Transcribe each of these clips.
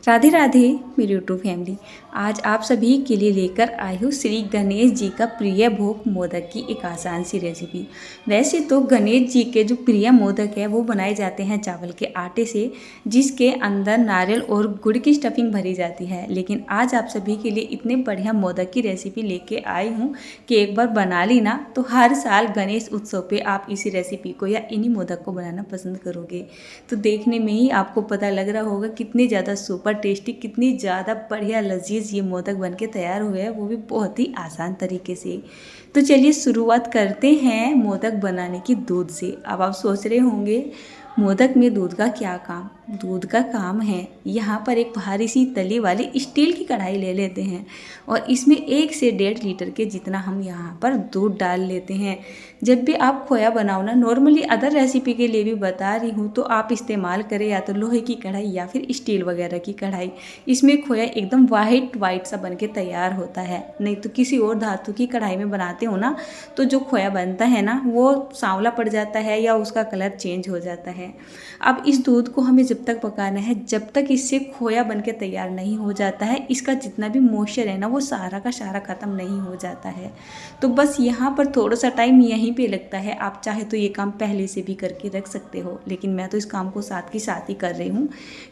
राधे राधे मेरी YouTube family. आज आप सभी के लिए लेकर आई हूँ श्री गणेश जी का प्रिय भोग मोदक की एक आसान सी रेसिपी। वैसे तो गणेश जी के जो प्रिय मोदक है वो बनाए जाते हैं चावल के आटे से, जिसके अंदर नारियल और गुड़ की स्टफिंग भरी जाती है। लेकिन आज आप सभी के लिए इतने बढ़िया मोदक की रेसिपी लेके आई हूँ कि एक बार बना ली ना तो हर साल गणेश उत्सव पे आप इसी रेसिपी को या इन्हीं मोदक को बनाना पसंद करोगे। तो देखने में ही आपको पता लग रहा होगा कितनी ज़्यादा सुपर टेस्टी, कितनी ज़्यादा बढ़िया लजीज ये मोदक बनके तैयार हुए हैं, वो भी बहुत ही आसान तरीके से। तो चलिए शुरुआत करते हैं मोदक बनाने की दूध से। अब आप सोच रहे होंगे मोदक में दूध का क्या काम। दूध का काम है, यहाँ पर एक भारी सी तली वाली स्टील की कढ़ाई ले लेते हैं और इसमें 1 से 1.5 लीटर के जितना हम यहाँ पर दूध डाल लेते हैं। जब भी आप खोया बनाओ ना, नॉर्मली अदर रेसिपी के लिए भी बता रही हूँ, तो आप इस्तेमाल करें या तो लोहे की कढ़ाई या फिर स्टील वगैरह की कढ़ाई। इसमें खोया एकदम वाइट सा बन के तैयार होता है। नहीं तो किसी और धातु की कढ़ाई में बनाते हो ना तो जो खोया बनता है ना वो सांवला पड़ जाता है या उसका कलर चेंज हो जाता है। अब इस दूध को हमें जब तक पकाना है जब तक इससे खोया बन के तैयार नहीं हो जाता है, इसका जितना भी मॉइस्चर है ना वो सारा का सारा ख़त्म नहीं हो जाता है। तो बस यहाँ पर थोड़ा सा टाइम यहीं पे लगता है। आप चाहे तो ये काम पहले से भी करके रख सकते हो, लेकिन मैं तो इस काम को साथ के साथ ही कर रही हूँ।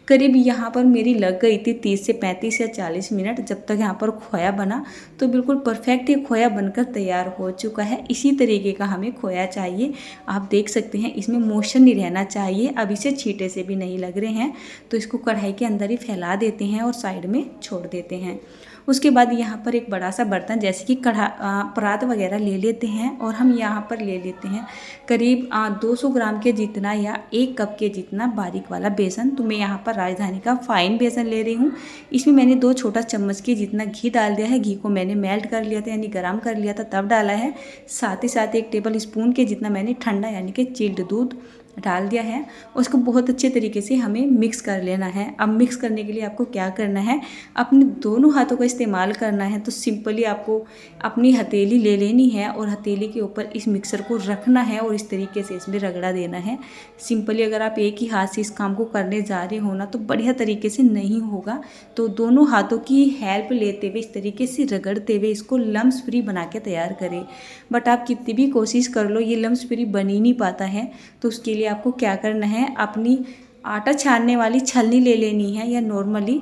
करीब यहाँ पर मेरी लग गई थी 30 से 35 या 40 मिनट, जब तक यहाँ पर खोया बना। तो बिल्कुल परफेक्ट ये खोया बनकर तैयार हो चुका है। इसी तरीके का हमें खोया चाहिए। आप देख सकते हैं इसमें मॉइस्चर नहीं रहना चाहिए। अब इसे छींटे से भी नहीं लग रहे हैं, तो इसको कढ़ाई के अंदर ही फैला देते हैं और साइड में छोड़ देते हैं। उसके बाद यहाँ पर एक बड़ा सा बर्तन जैसे कि परात वगैरह ले लेते हैं और हम यहाँ पर ले लेते हैं करीब 200 ग्राम के जितना या 1 कप के जितना बारीक वाला बेसन। तो मैं यहाँ पर राजधानी का फाइन बेसन ले रही हूँ। इसमें मैंने 2 छोटा चम्मच के जितना घी डाल दिया है। घी को मैंने मेल्ट कर लिया था, यानी गर्म कर लिया था, तब डाला है। साथ ही साथ 1 टेबल स्पून के जितना मैंने ठंडा यानी कि चिल्ड दूध डाल दिया है। उसको बहुत अच्छे तरीके से हमें मिक्स कर लेना है। अब मिक्स करने के लिए आपको क्या करना है, अपने दोनों हाथों का इस्तेमाल करना है। तो सिंपली आपको अपनी हथेली ले लेनी है और हथेली के ऊपर इस मिक्सर को रखना है और इस तरीके से इसमें रगड़ा देना है। सिंपली अगर आप एक ही हाथ से इस काम को करने जा रहे हो ना तो बढ़िया तरीके से नहीं होगा। तो दोनों हाथों की हेल्प लेते हुए इस तरीके से रगड़ते हुए इसको लम्स फ्री बना के तैयार करें। बट आप कितनी भी कोशिश कर लो ये लम्स फ्री बन ही नहीं पाता है। तो उसके लिए आपको क्या करना है, अपनी आटा छानने वाली छलनी ले लेनी है या नॉर्मली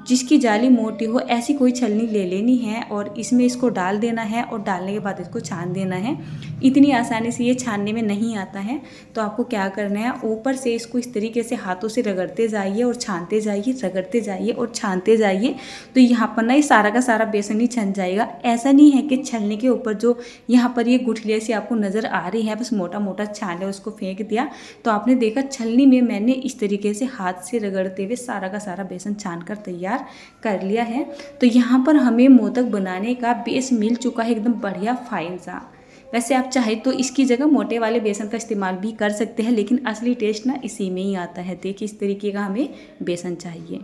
जिसकी जाली मोटी हो ऐसी कोई छलनी ले लेनी है और इसमें इसको डाल देना है और डालने के बाद इसको छान देना है। इतनी आसानी से ये छानने में नहीं आता है। तो आपको क्या करना है, ऊपर से इसको इस तरीके से हाथों से रगड़ते जाइए और छानते जाइए, रगड़ते जाइए और छानते जाइए। तो यहाँ पर ना ये सारा का सारा बेसन ही छन जाएगा। ऐसा नहीं है कि छलनी के ऊपर जो यहाँ पर ये गुठलियाँ सी आपको नज़र आ रही है, बस मोटा मोटा छान लिया उसको फेंक दिया। तो आपने देखा छलनी में मैंने इस तरीके से हाथ से रगड़ते हुए सारा का सारा बेसन छान कर तैयार कर लिया है। तो यहाँ पर हमें मोदक बनाने का बेस मिल चुका है एकदम बढ़िया फाइन सा। वैसे आप चाहे तो इसकी जगह मोटे वाले बेसन का इस्तेमाल भी कर सकते हैं, लेकिन असली टेस्ट ना इसी में ही आता है। देखिए इस तरीके का हमें बेसन चाहिए।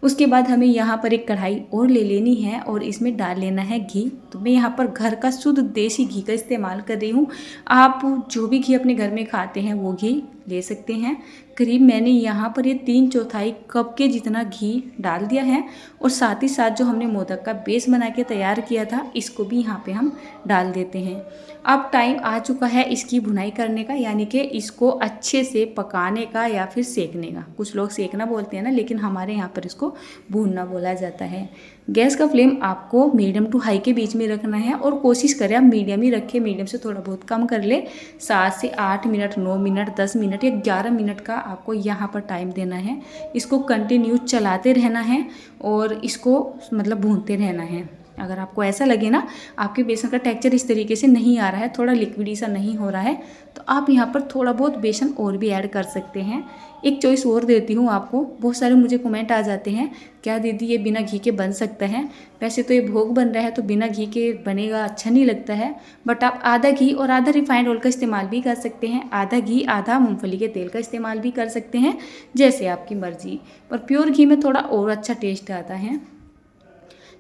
उसके बाद हमें यहाँ पर एक कढ़ाई और ले लेनी है और इसमें डाल लेना है घी। तो मैं यहाँ पर घर का शुद्ध देसी घी का इस्तेमाल कर रही हूँ। आप जो भी घी अपने घर में खाते हैं वो घी ले सकते हैं। करीब मैंने यहाँ पर ये 3/4 कप के जितना घी डाल दिया है और साथ ही साथ जो हमने मोदक का बेस बना के तैयार किया था इसको भी यहाँ पे हम डाल देते हैं। अब टाइम आ चुका है इसकी भुनाई करने का, यानी कि इसको अच्छे से पकाने का या फिर सेकने का। कुछ लोग सेकना बोलते हैं ना, लेकिन हमारे यहाँ पर इसको भूनना बोला जाता है। गैस का फ्लेम आपको मीडियम टू हाई के बीच में रखना है और कोशिश करें आप मीडियम ही रखें, मीडियम से थोड़ा बहुत कम कर ले। 7 से 8 मिनट, 9 मिनट, 10 मिनट या 11 मिनट का आपको यहाँ पर टाइम देना है। इसको कंटिन्यू चलाते रहना है और इसको मतलब भूनते रहना है। अगर आपको ऐसा लगे ना आपके बेसन का टेक्सचर इस तरीके से नहीं आ रहा है, थोड़ा लिक्विडी सा नहीं हो रहा है, तो आप यहाँ पर थोड़ा बहुत बेसन और भी ऐड कर सकते हैं। एक चॉइस और देती हूँ आपको। बहुत सारे मुझे कमेंट आ जाते हैं, क्या दीदी ये बिना घी के बन सकता है। वैसे तो ये भोग बन रहा है तो बिना घी के बनेगा, अच्छा नहीं लगता है। बट आप आधा घी और आधा रिफाइंड ऑयल का इस्तेमाल भी कर सकते हैं। आधा घी आधा मूंगफली के तेल का इस्तेमाल भी कर सकते हैं, जैसे आपकी मर्जी। पर प्योर घी में थोड़ा और अच्छा टेस्ट आता है।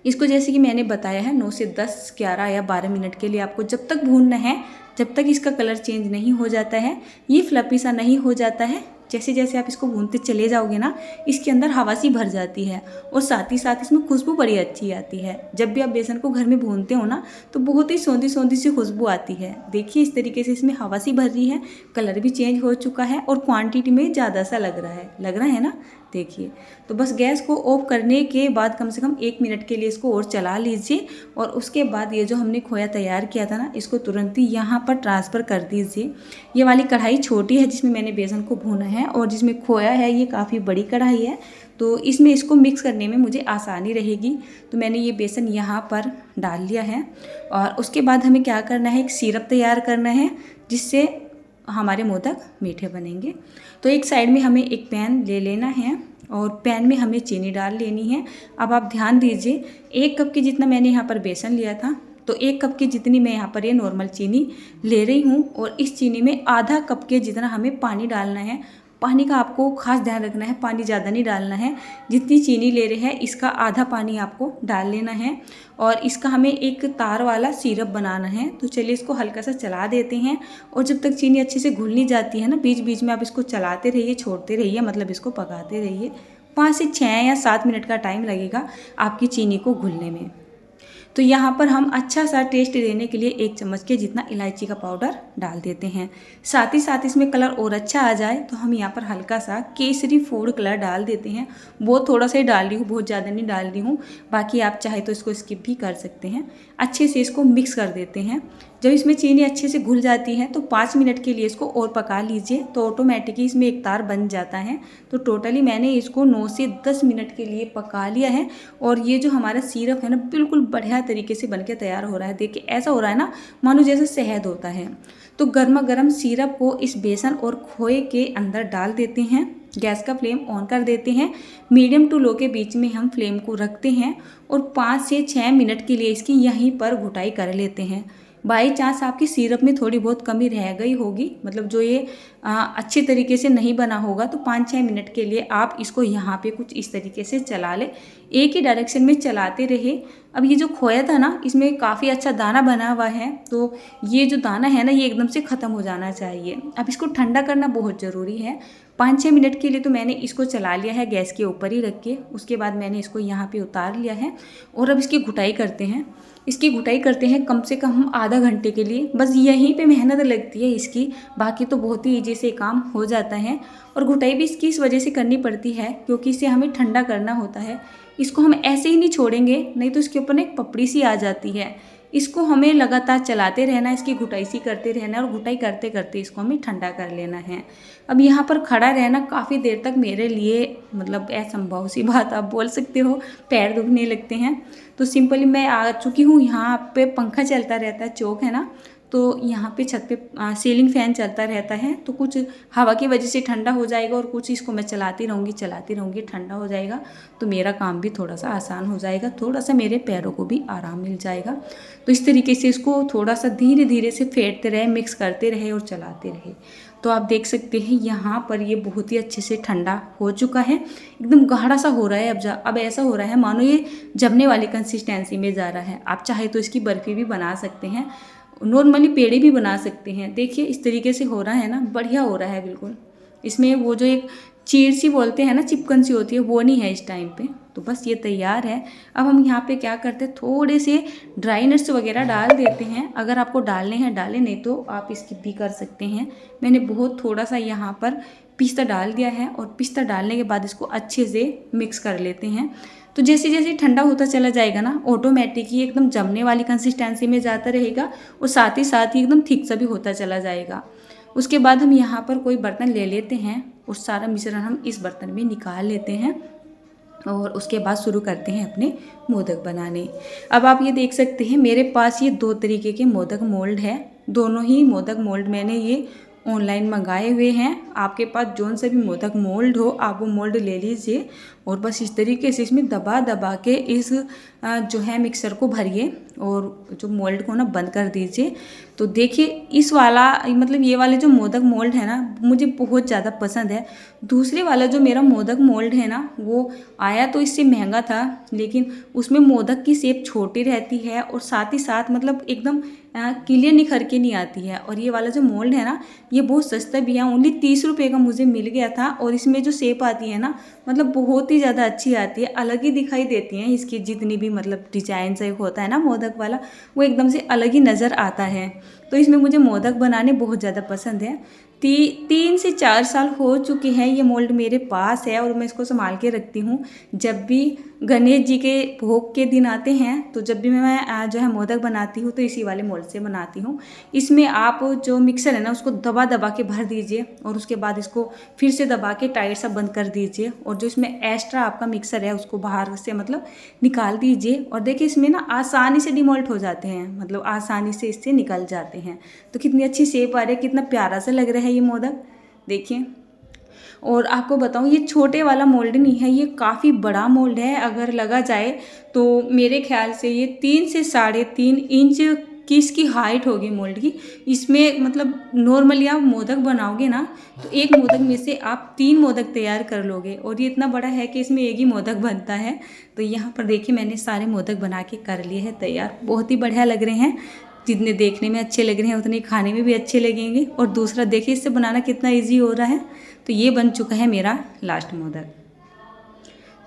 इसको जैसे कि मैंने बताया है 9 से 10, 11 या 12 मिनट के लिए आपको जब तक भूनना है जब तक इसका कलर चेंज नहीं हो जाता है, ये फ्लफी सा नहीं हो जाता है, जैसे जैसे आप इसको भूनते चले जाओगे ना, इसके अंदर हवा सी भर जाती है और साथ ही साथ इसमें खुशबू बड़ी अच्छी आती है। जब भी आप बेसन को घर में भूनते हो ना, तो बहुत ही सौंधी सौंधी सी खुशबू आती है। देखिए इस तरीके से इसमें हवा सी भर रही है, कलर भी चेंज हो चुका है और क्वांटिटी में ज़्यादा सा लग रहा है ना। देखिए, तो बस गैस को ऑफ करने के बाद कम से कम 1 मिनट के लिए इसको और चला लीजिए और उसके बाद ये जो हमने खोया तैयार किया था ना, इसको तुरंत ही यहाँ पर ट्रांसफ़र कर दीजिए। ये वाली कढ़ाई छोटी है जिसमें मैंने बेसन को भूना है, और जिसमें खोया है ये काफ़ी बड़ी कढ़ाई है, तो इसमें इसको मिक्स करने में मुझे आसानी रहेगी। तो मैंने ये बेसन यहाँ पर डाल लिया है और उसके बाद हमें क्या करना है, एक सिरप तैयार करना है जिससे हमारे मोदक मीठे बनेंगे। तो एक साइड में हमें एक पैन ले लेना है और पैन में हमें चीनी डाल लेनी है। अब आप ध्यान दीजिए, 1 कप के जितना मैंने यहाँ पर बेसन लिया था, तो 1 कप की जितनी मैं यहाँ पर ये नॉर्मल चीनी ले रही हूँ और इस चीनी में आधा कप के जितना हमें पानी डालना है। पानी का आपको खास ध्यान रखना है, पानी ज़्यादा नहीं डालना है। जितनी चीनी ले रहे हैं इसका आधा पानी आपको डाल लेना है और इसका हमें एक तार वाला सिरप बनाना है। तो चलिए इसको हल्का सा चला देते हैं और जब तक चीनी अच्छे से घुल नहीं जाती है ना, बीच बीच में आप इसको चलाते रहिए, छोड़ते रहिए, मतलब इसको पकाते रहिए। 5 से 6 या 7 मिनट का टाइम लगेगा आपकी चीनी को घुलने में। तो यहाँ पर हम अच्छा सा टेस्ट देने के लिए 1 चम्मच के जितना इलायची का पाउडर डाल देते हैं। साथ ही साथ इसमें कलर और अच्छा आ जाए तो हम यहाँ पर हल्का सा केसरी फूड कलर डाल देते हैं। वो थोड़ा सा ही डाल रही हूँ, बहुत ज़्यादा नहीं डाल रही हूँ, बाकी आप चाहे तो इसको स्किप भी कर सकते हैं। अच्छे से इसको मिक्स कर देते हैं। जब इसमें चीनी अच्छे से घुल जाती है तो 5 मिनट के लिए इसको और पका लीजिए, तो ऑटोमेटिकली इसमें एक तार बन जाता है। तो टोटली मैंने इसको 9 से 10 मिनट के लिए पका लिया है और ये जो हमारा सिरप है ना, बिल्कुल बढ़िया तरीके से बनके तैयार हो रहा है। देखिए ऐसा हो रहा है ना मानो जैसे शहद होता है। तो गर्मा गर्म सिरप को इस बेसन और खोए के अंदर डाल देते हैं। गैस का फ्लेम ऑन कर देते हैं, मीडियम टू लो के बीच में हम फ्लेम को रखते हैं और 5 से 6 मिनट के लिए इसकी यहीं पर घुटाई कर लेते हैं। बाई चांस आपकी सिरप में थोड़ी बहुत कमी रह गई होगी, मतलब जो ये अच्छे तरीके से नहीं बना होगा, तो 5-6 मिनट के लिए आप इसको यहाँ पे कुछ इस तरीके से चला लें, एक ही डायरेक्शन में चलाते रहे। अब ये जो खोया था ना, इसमें काफ़ी अच्छा दाना बना हुआ है, तो ये जो दाना है ना, ये एकदम से ख़त्म हो जाना चाहिए। अब इसको ठंडा करना बहुत ज़रूरी है। 5-6 मिनट के लिए तो मैंने इसको चला लिया है गैस के ऊपर ही रख के। उसके बाद मैंने इसको यहाँ पे उतार लिया है और अब इसकी घुटाई करते हैं। इसकी घुटाई करते हैं कम से कम हम आधा घंटे के लिए। बस यहीं पे मेहनत लगती है इसकी, बाकी तो बहुत ही ईजी से काम हो जाता है। और घुटाई भी इसकी इस वजह से करनी पड़ती है क्योंकि इसे हमें ठंडा करना होता है। इसको हम ऐसे ही नहीं छोड़ेंगे, नहीं तो इसके ऊपर एक पपड़ी सी आ जाती है। इसको हमें लगातार चलाते रहना, इसकी घुटाई सी करते रहना और घुटाई करते करते इसको हमें ठंडा कर लेना है। अब यहाँ पर खड़ा रहना काफ़ी देर तक मेरे लिए मतलब असंभव सी बात आप बोल सकते हो, पैर दुखने लगते हैं। तो सिंपली मैं आ चुकी हूँ, यहाँ पे पंखा चलता रहता है, चौक है ना, तो यहाँ पे छत पे सीलिंग फ़ैन चलता रहता है, तो कुछ हवा की वजह से ठंडा हो जाएगा और कुछ इसको मैं चलाती रहूँगी, ठंडा हो जाएगा, तो मेरा काम भी थोड़ा सा आसान हो जाएगा, थोड़ा सा मेरे पैरों को भी आराम मिल जाएगा। तो इस तरीके से इसको थोड़ा सा धीरे धीरे से फेंटते रहे, मिक्स करते रहे और चलाते रहे। तो आप देख सकते हैं यहाँ पर ये बहुत ही अच्छे से ठंडा हो चुका है, एकदम गाढ़ा सा हो रहा है। अब ऐसा हो रहा है मानो ये जमने वाली कंसिस्टेंसी में जा रहा है। आप चाहे तो इसकी बर्फ़ी भी बना सकते हैं, नॉर्मली पेड़े भी बना सकते हैं। देखिए इस तरीके से हो रहा है ना, बढ़िया हो रहा है बिल्कुल। इसमें वो जो एक चीड़ सी बोलते हैं ना, चिपकन सी होती है, वो नहीं है इस टाइम पे। तो बस ये तैयार है। अब हम यहाँ पे क्या करते हैं, थोड़े से ड्राई नट्स वगैरह डाल देते हैं। अगर आपको डालने हैं डालें, नहीं तो आप स्किप भी कर सकते हैं। मैंने बहुत थोड़ा सा यहाँ पर पिस्ता डाल दिया है और पिस्ता डालने के बाद इसको अच्छे से मिक्स कर लेते हैं। तो जैसे जैसे ठंडा होता चला जाएगा ना, ऑटोमेटिक ही एकदम जमने वाली कंसिस्टेंसी में जाता रहेगा और साथ ही एकदम थिक सा भी होता चला जाएगा। उसके बाद हम यहाँ पर कोई बर्तन ले लेते हैं और सारा मिश्रण हम इस बर्तन में निकाल लेते हैं और उसके बाद शुरू करते हैं अपने मोदक बनाने। अब आप ये देख सकते हैं मेरे पास ये 2 तरीके के मोदक मोल्ड है। दोनों ही मोदक मोल्ड मैंने ये ऑनलाइन मंगाए हुए हैं। आपके पास जोन से भी मोदक मोल्ड हो आप वो मोल्ड ले लीजिए और बस इस तरीके से इसमें दबा दबा के इस जो है मिक्सर को भरिए और जो मोल्ड को ना बंद कर दीजिए। तो देखिए इस वाला मतलब ये वाले जो मोदक मोल्ड है ना मुझे बहुत ज़्यादा पसंद है। दूसरे वाला जो मेरा मोदक मोल्ड है ना वो आया तो इससे महंगा था, लेकिन उसमें मोदक की शेप छोटी रहती है और साथ ही साथ मतलब एकदम क्लियर निखर के नहीं आती है। और ये वाला जो मोल्ड है ना ये बहुत सस्ता भी है, ओनली 30 रुपये का मुझे मिल गया था। और इसमें जो शेप आती है ना मतलब बहुत ही ज़्यादा अच्छी आती है, अलग ही दिखाई देती हैं इसकी जितनी भी मतलब डिजाइन से होता है ना मोदक वाला, वो एकदम से अलग ही नज़र आता है। तो इसमें मुझे मोदक बनाने बहुत ज़्यादा पसंद है। 3 से 4 साल हो चुके हैं ये मोल्ड मेरे पास है और मैं इसको संभाल के रखती हूँ। जब भी गणेश जी के भोग के दिन आते हैं तो जब भी मैं जो है मोदक बनाती हूँ तो इसी वाले मोल्ड से बनाती हूँ। इसमें आप जो मिक्सर है ना उसको दबा दबा के भर दीजिए और उसके बाद इसको फिर से दबा के टाइट सा बंद कर दीजिए और जो इसमें एक्स्ट्रा आपका मिक्सर है उसको बाहर से मतलब निकाल दीजिए। और देखिए इसमें ना आसानी से डिमोल्ट हो जाते हैं, मतलब आसानी से इससे निकल जाते हैं। तो कितनी अच्छी शेप आ रही है, कितना प्यारा सा लग रहा है ये मोदक देखिए। और आपको बताऊं ये छोटे वाला मोल्ड नहीं है, ये काफ़ी बड़ा मोल्ड है। अगर लगा जाए तो मेरे ख्याल से ये 3 से 3.5 इंच की इसकी हाइट होगी मोल्ड की। इसमें मतलब नॉर्मली आप मोदक बनाओगे ना तो एक मोदक में से आप 3 मोदक तैयार कर लोगे और ये इतना बड़ा है कि इसमें एक ही मोदक बनता है। तो यहाँ पर देखिए मैंने सारे मोदक बना के कर लिए हैं तैयार। बहुत ही बढ़िया लग रहे हैं, जितने देखने में अच्छे लग रहे हैं उतने खाने में भी अच्छे लगेंगे। और दूसरा देखिए इससे बनाना कितना इजी हो रहा है। तो ये बन चुका है मेरा लास्ट मोदक।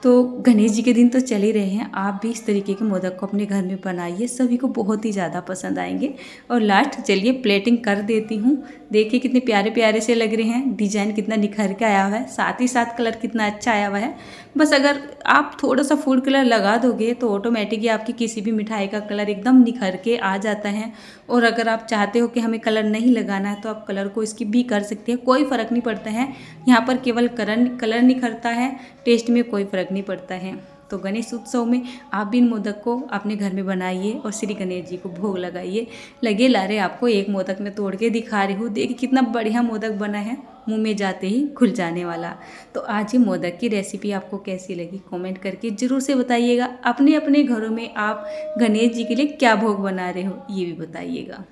तो गणेश जी के दिन तो चल ही रहे हैं, आप भी इस तरीके के मोदक को अपने घर में बनाइए, सभी को बहुत ही ज़्यादा पसंद आएंगे। और लास्ट चलिए प्लेटिंग कर देती हूँ। देखिए कितने प्यारे प्यारे से लग रहे हैं, डिजाइन कितना निखर के आया हुआ है, साथ ही साथ कलर कितना अच्छा आया हुआ है। बस अगर आप थोड़ा सा फूड कलर लगा दोगे तो ऑटोमेटिकली आपकी किसी भी मिठाई का कलर एकदम निखर के आ जाता है। और अगर आप चाहते हो कि हमें कलर नहीं लगाना है तो आप कलर को स्किप भी कर सकते हैं, कोई फ़र्क नहीं पड़ता है। यहाँ पर केवल कलर निखरता है, टेस्ट में कोई फ़र्क नहीं पड़ता है। तो गणेश उत्सव में आप भी इन मोदक को अपने घर में बनाइए और श्री गणेश जी को भोग लगाइए। लगे ला रहे आपको एक मोदक में तोड़ के दिखा रही हूँ, देखिए कितना बढ़िया मोदक बना है, मुंह में जाते ही खुल जाने वाला। तो आज ये मोदक की रेसिपी आपको कैसी लगी कमेंट करके ज़रूर से बताइएगा। अपने अपने घरों में आप गणेश जी के लिए क्या भोग बना रहे हो ये भी बताइएगा।